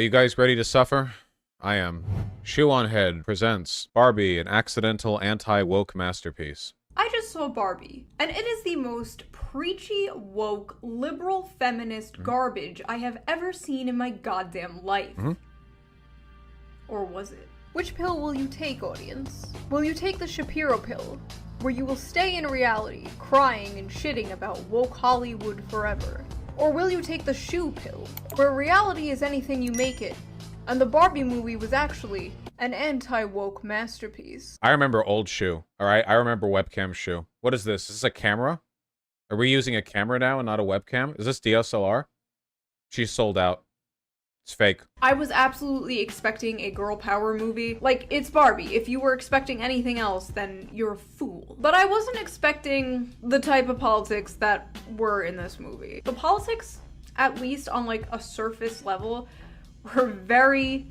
Are you guys ready to suffer? I am. Shoe0nHead presents Barbie, an accidental anti-woke masterpiece. I just saw Barbie, and it is the most preachy, woke, liberal, feminist garbage I have ever seen in my goddamn life. Or was it? Which pill will you take, audience? Will you take the Shapiro pill, where you will stay in reality, crying and shitting about woke Hollywood forever? Or will you take the shoe pill, where reality is anything you make it, and the Barbie movie was actually an anti-woke masterpiece? I remember old Shoe, alright? I remember webcam Shoe. What is this? Is this a camera? Are we using a camera now and not a webcam? Is this DSLR? She's sold out. It's fake. I was absolutely expecting a girl power movie. Like, it's Barbie. If you were expecting anything else, then you're a fool. But I wasn't expecting the type of politics that were in this movie. The politics, at least on like a surface level, were very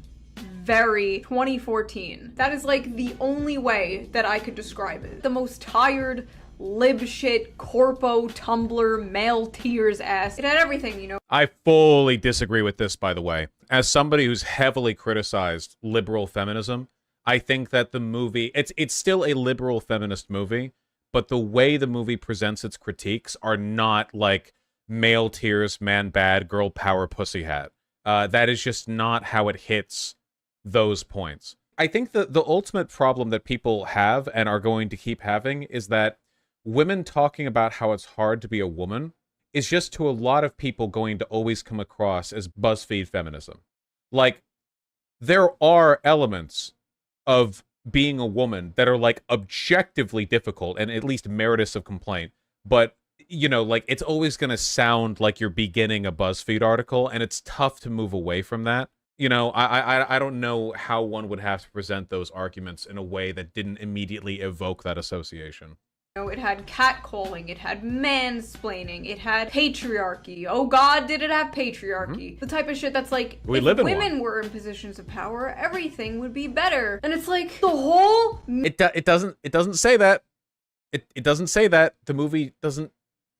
2014. That is like the only way that I could describe it. The most tired, lib shit, corpo, Tumblr, male tears ass. It had everything, you know? I fully disagree with this, by the way. As somebody who's heavily criticized liberal feminism, I think that the movie, it's still a liberal feminist movie, but the way the movie presents its critiques are not like male tears, man bad, girl power, pussy hat. That is just not how it hits those points. I think that the ultimate problem that people have and are going to keep having is that women talking about how it's hard to be a woman is just to a lot of people going to always come across as BuzzFeed feminism. Like, there are elements of being a woman that are like objectively difficult and at least meritorious of complaint, but you know, like, it's always going to sound like you're beginning a BuzzFeed article, and it's tough to move away from that. You know, I don't know how one would have to present those arguments in a way that didn't immediately evoke that association. You know, it had catcalling, it had mansplaining, it had patriarchy. Oh god, did it have patriarchy? The type of shit that's like, We if live in women one. were in positions of power, everything would be better. And it's like, the whole... It doesn't say that. It doesn't say that. The movie doesn't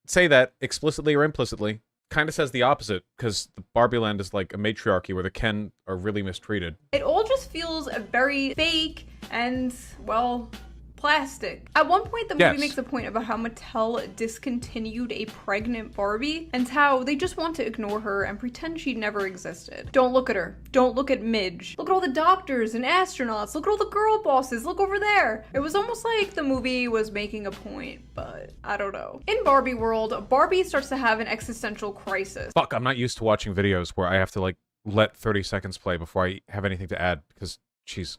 say that explicitly or implicitly. Kind of says the opposite, because the Barbie land is like a matriarchy where the Ken are really mistreated. It all just feels very fake and, well, plastic. At one point, the movie makes a point about how Mattel discontinued a pregnant Barbie and how they just want to ignore her and pretend she never existed. Don't look at her. Don't look at Midge. Look at all the doctors and astronauts. Look at all the girl bosses. Look over there. It was almost like the movie was making a point, but I don't know. In Barbie world, Barbie starts to have an existential crisis. Fuck, I'm not used to watching videos where I have to like let 30 seconds play before I have anything to add, because she's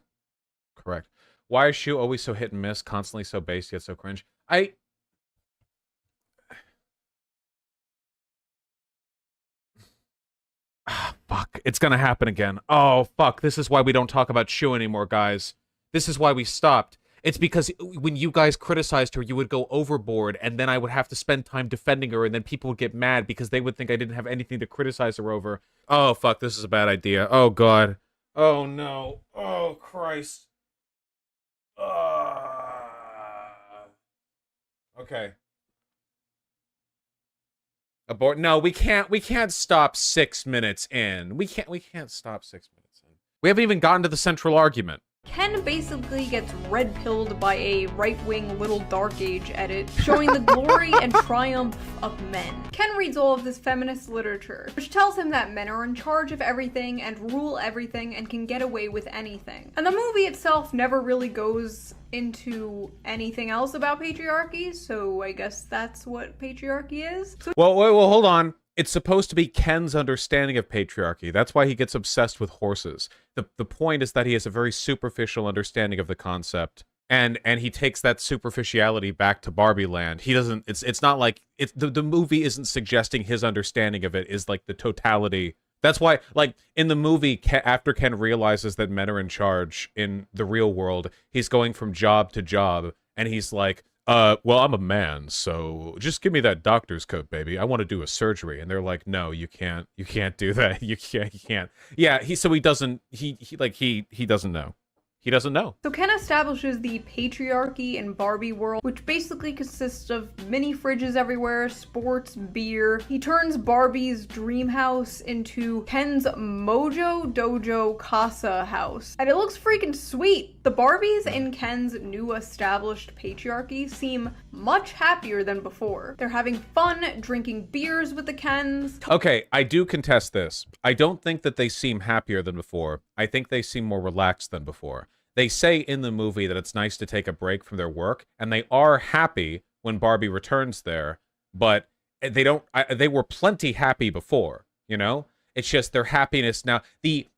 correct. Why is Shoe always so hit and miss, constantly so base, yet so cringe? Fuck, it's gonna happen again. Oh, fuck, this is why we don't talk about Shoe anymore, guys. This is why we stopped. It's because when you guys criticized her, you would go overboard, and then I would have to spend time defending her, and then people would get mad because they would think I didn't have anything to criticize her over. Oh, fuck, this is a bad idea. Oh, God. Oh, no. Oh, Christ. Okay. Abort. No, we can't stop 6 minutes in. We can't stop 6 minutes in. We haven't even gotten to the central argument. Ken basically gets red-pilled by a right-wing Little Dark Age edit showing the glory and triumph of men. Ken reads all of this feminist literature, which tells him that men are in charge of everything and rule everything and can get away with anything. And the movie itself never really goes into anything else about patriarchy, so I guess that's what patriarchy is. So well, hold on. It's supposed to be Ken's understanding of patriarchy. That's why he gets obsessed with horses. The point is that he has a very superficial understanding of the concept, and he takes that superficiality back to Barbie land. He doesn't. It's not like the movie isn't suggesting his understanding of it is like the totality. That's why, like, in the movie, after Ken realizes that men are in charge in the real world, he's going from job to job, and he's like, well, I'm a man, so just give me that doctor's coat, baby. I want to do a surgery. And they're like, no, you can't do that. You can't. Yeah, he doesn't know. He doesn't know. So Ken establishes the patriarchy in Barbie world, which basically consists of mini fridges everywhere, sports, beer. He turns Barbie's dream house into Ken's Mojo Dojo Casa house. And it looks freaking sweet. The Barbies in Ken's new established patriarchy seem much happier than before. They're having fun, drinking beers with the Kens. Okay, I do contest this. I don't think that they seem happier than before. I think they seem more relaxed than before. They say in the movie that it's nice to take a break from their work, and they are happy when Barbie returns there, but they were plenty happy before, you know? It's just their happiness now, the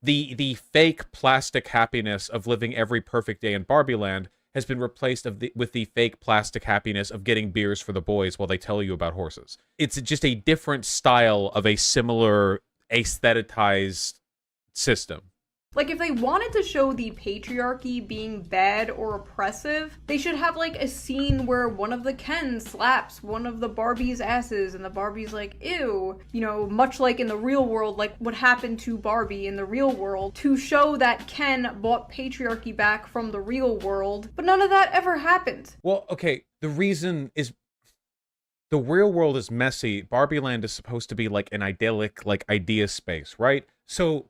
fake plastic happiness of living every perfect day in Barbie Land has been replaced with the fake plastic happiness of getting beers for the boys while they tell you about horses. It's just a different style of a similar aestheticized system. Like, if they wanted to show the patriarchy being bad or oppressive, they should have, like, a scene where one of the Kens slaps one of the Barbie's asses, and the Barbie's like, ew. You know, much like in the real world, like what happened to Barbie in the real world, to show that Ken bought patriarchy back from the real world. But none of that ever happened. Well, okay, the reason is the real world is messy. Barbie Land is supposed to be, like, an idyllic, like, idea space, right? So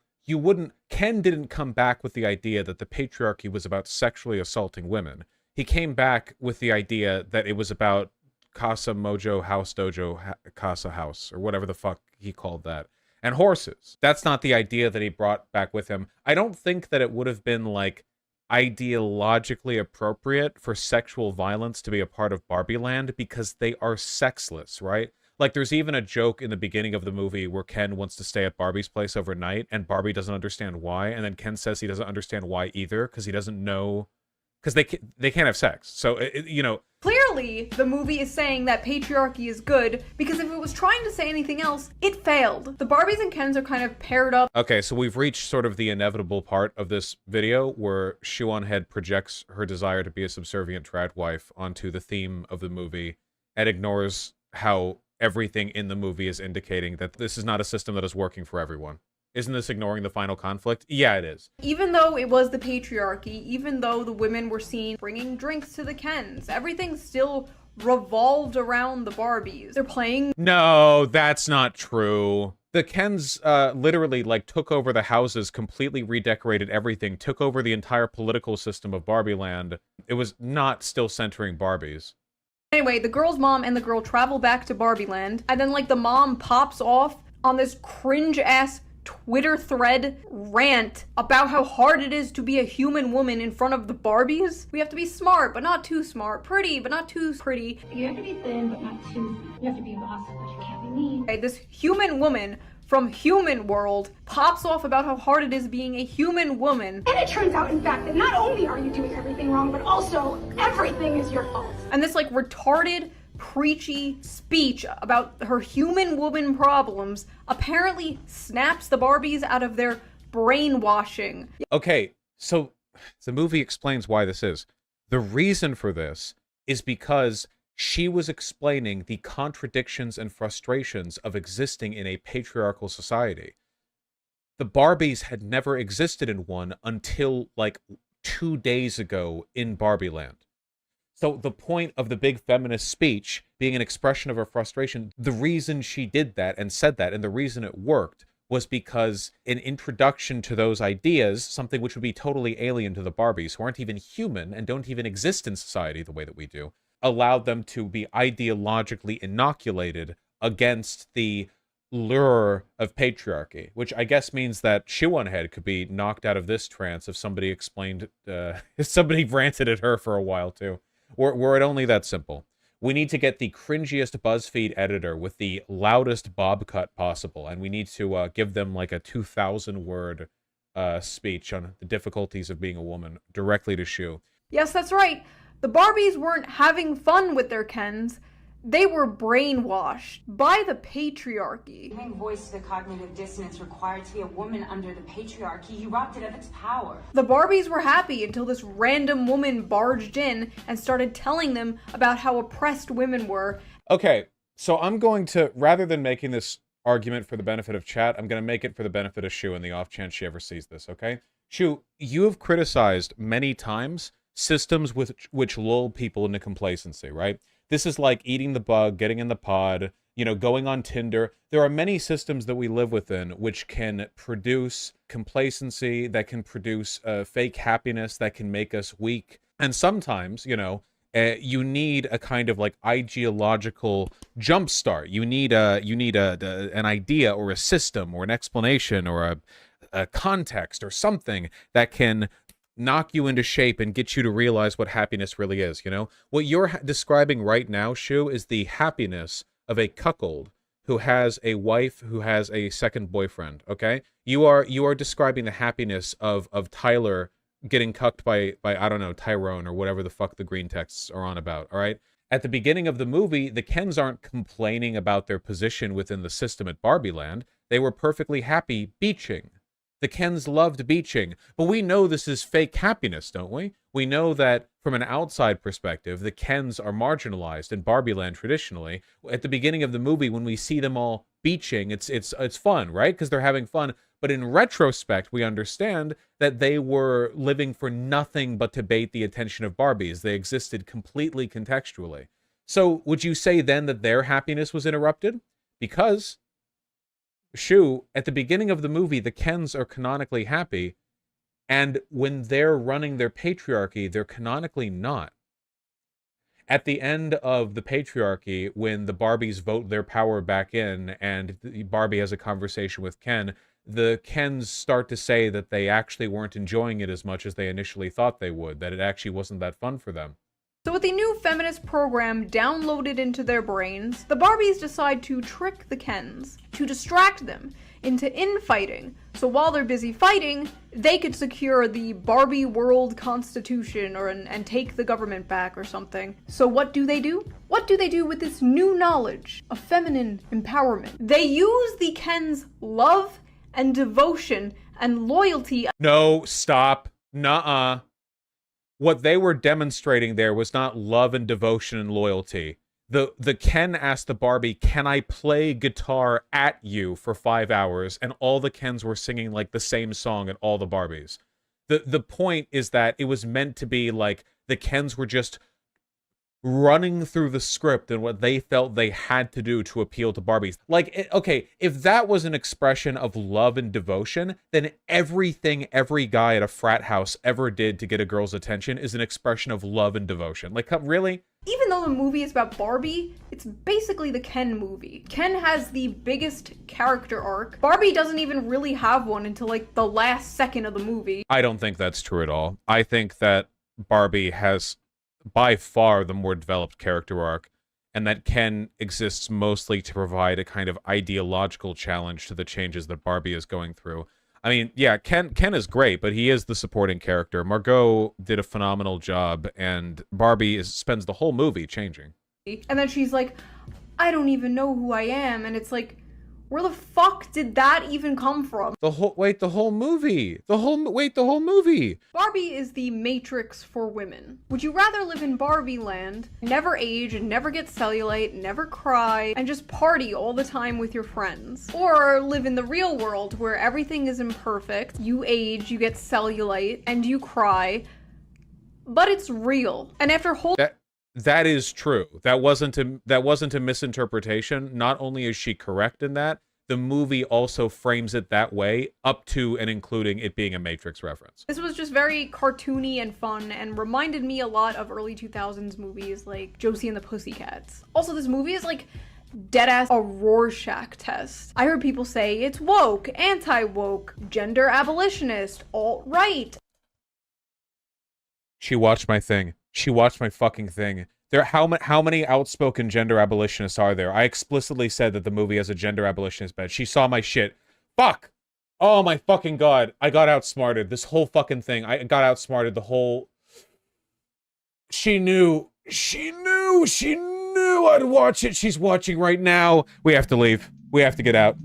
Ken didn't come back with the idea that the patriarchy was about sexually assaulting women. He came back with the idea that it was about Casa Mojo House Dojo Casa House, or whatever the fuck he called that, and horses. That's not the idea that he brought back with him. I don't think that it would have been, like, ideologically appropriate for sexual violence to be a part of Barbie Land because they are sexless, right? Like, there's even a joke in the beginning of the movie where Ken wants to stay at Barbie's place overnight, and Barbie doesn't understand why, and then Ken says he doesn't understand why either, because he doesn't know, because they can't have sex. So, you know... Clearly, the movie is saying that patriarchy is good, because if it was trying to say anything else, it failed. The Barbies and Kens are kind of paired up. Okay, so we've reached sort of the inevitable part of this video, where Shoe0nHead projects her desire to be a subservient trad wife onto the theme of the movie, and ignores how everything in the movie is indicating that this is not a system that is working for everyone. Isn't this ignoring the final conflict? Yeah, it is. Even though it was the patriarchy, even though the women were seen bringing drinks to the Kens, everything still revolved around the Barbies. They're playing... No, that's not true. The Kens literally, like, took over the houses, completely redecorated everything, took over the entire political system of Barbie Land. It was not still centering Barbies. Anyway, the girl's mom and the girl travel back to Barbie Land, and then, like, the mom pops off on this cringe-ass Twitter thread rant about how hard it is to be a human woman in front of the Barbies. We have to be smart, but not too smart. Pretty, but not too pretty. You have to be thin, but not too. You have to be boss, but you can't be mean. Okay, this human woman from human world pops off about how hard it is being a human woman. And it turns out, in fact, that not only are you doing everything wrong, but also everything is your fault. And this, like, retarded, preachy speech about her human woman problems apparently snaps the Barbies out of their brainwashing. Okay, so the movie explains why this is. The reason for this is because she was explaining the contradictions and frustrations of existing in a patriarchal society. The Barbies had never existed in one until, like, 2 days ago in Barbie Land. So the point of the big feminist speech being an expression of her frustration, the reason she did that and said that, and the reason it worked, was because an introduction to those ideas, something which would be totally alien to the Barbies, who aren't even human and don't even exist in society the way that we do, allowed them to be ideologically inoculated against the lure of patriarchy, which I guess means that Shoe0nHead could be knocked out of this trance if somebody explained, if somebody ranted at her for a while too. Were it only that simple. We need to get the cringiest BuzzFeed editor with the loudest bob cut possible, and we need to give them like a 2,000-word speech on the difficulties of being a woman directly to Shoe. Yes, that's right. The Barbies weren't having fun with their Kens. They were brainwashed by the patriarchy. Giving voice to the cognitive dissonance required to be a woman under the patriarchy, he robbed it of its power. The Barbies were happy until this random woman barged in and started telling them about how oppressed women were. Okay, so I'm going to, rather than making this argument for the benefit of chat, I'm going to make it for the benefit of Shoe in the off chance she ever sees this, okay? Shu, you have criticized many times systems which lull people into complacency, right? This is like eating the bug, getting in the pod, you know, going on Tinder. There are many systems that we live within which can produce complacency, that can produce fake happiness, that can make us weak. And sometimes, you know, you need a kind of like ideological jumpstart. You need an idea or a system or an explanation or a context or something that can knock you into shape and get you to realize what happiness really is, you know? What you're describing right now, Shu, is the happiness of a cuckold who has a wife who has a second boyfriend, okay? You are describing the happiness of Tyler getting cucked by I don't know, Tyrone or whatever the fuck the green texts are on about, all right? At the beginning of the movie, the Kens aren't complaining about their position within the system at Barbie Land. They were perfectly happy beaching. The Kens loved beaching, but we know this is fake happiness, don't we? We know that from an outside perspective, the Kens are marginalized in Barbie Land traditionally. At the beginning of the movie, when we see them all beaching, it's fun, right? Because they're having fun. But in retrospect, we understand that they were living for nothing but to bait the attention of Barbies. They existed completely contextually. So would you say then that their happiness was interrupted? Because, Shu, at the beginning of the movie, the Kens are canonically happy, and when they're running their patriarchy, they're canonically not. At the end of the patriarchy, when the Barbies vote their power back in, and Barbie has a conversation with Ken, the Kens start to say that they actually weren't enjoying it as much as they initially thought they would, that it actually wasn't that fun for them. So with the new feminist program downloaded into their brains, the Barbies decide to trick the Kens, to distract them into infighting, so while they're busy fighting, they could secure the Barbie World Constitution and take the government back or something. So what do they do? What do they do with this new knowledge of feminine empowerment? They use the Kens' love and devotion and loyalty. No, stop. Nuh-uh. What they were demonstrating there was not love and devotion and loyalty. The Ken asked the Barbie, "Can I play guitar at you for 5 hours?" And all the Kens were singing like the same song at all the Barbies. The point is that it was meant to be like the Kens were just running through the script and what they felt they had to do to appeal to Barbies. Like, okay, if that was an expression of love and devotion, then everything every guy at a frat house ever did to get a girl's attention is an expression of love and devotion. Like, really? Even though the movie is about Barbie, it's basically the Ken movie. Ken has the biggest character arc. Barbie doesn't even really have one until like the last second of the movie. I don't think that's true at all. I think that Barbie has by far the more developed character arc, and that Ken exists mostly to provide a kind of ideological challenge to the changes that Barbie is going through. I mean, yeah, Ken is great, but he is the supporting character. Margot did a phenomenal job, and Barbie spends the whole movie changing. And then she's like, "I don't even know who I am," and it's like, where the fuck did that even come from? The whole movie. The whole movie. Barbie is the Matrix for women. Would you rather live in Barbie land, never age, never get cellulite, never cry, and just party all the time with your friends? Or live in the real world where everything is imperfect, you age, you get cellulite, and you cry, but it's real. And after That is true. That wasn't a misinterpretation. Not only is she correct in that, the movie also frames it that way, up to and including it being a Matrix reference. This was just very cartoony and fun, and reminded me a lot of early 2000s movies like Josie and the Pussycats. Also, this movie is like deadass a Rorschach test. I heard people say it's woke, anti-woke, gender abolitionist, alt-right. She watched my thing. She watched my fucking thing. How many outspoken gender abolitionists are there? I explicitly said that the movie has a gender abolitionist bed. She saw my shit. Fuck! Oh my fucking god. I got outsmarted. This whole fucking thing. I got outsmarted the whole... She knew I'd watch it. She's watching right now. We have to leave. We have to get out.